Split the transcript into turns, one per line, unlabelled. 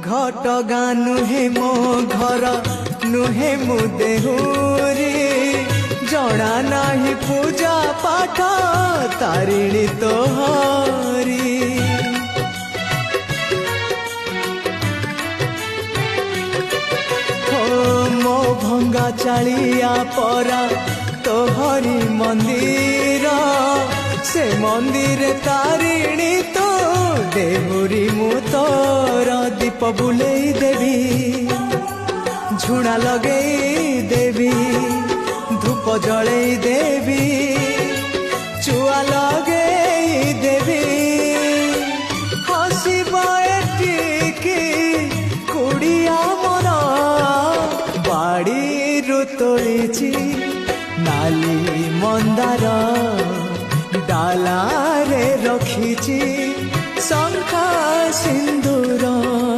घटगाँ नुहे मो घर नुहे मु देहुरी जड़ा नाही पूजा पाठ तारिणी तोहरी हो मो भंगा चालिया परा तोहरी मंदिर से मंदिर तारिणी तो देहुरी मु तोर दीप बुलेई देवी झुणा लगेई देवी धूप जड़ेई देवी चुआ लग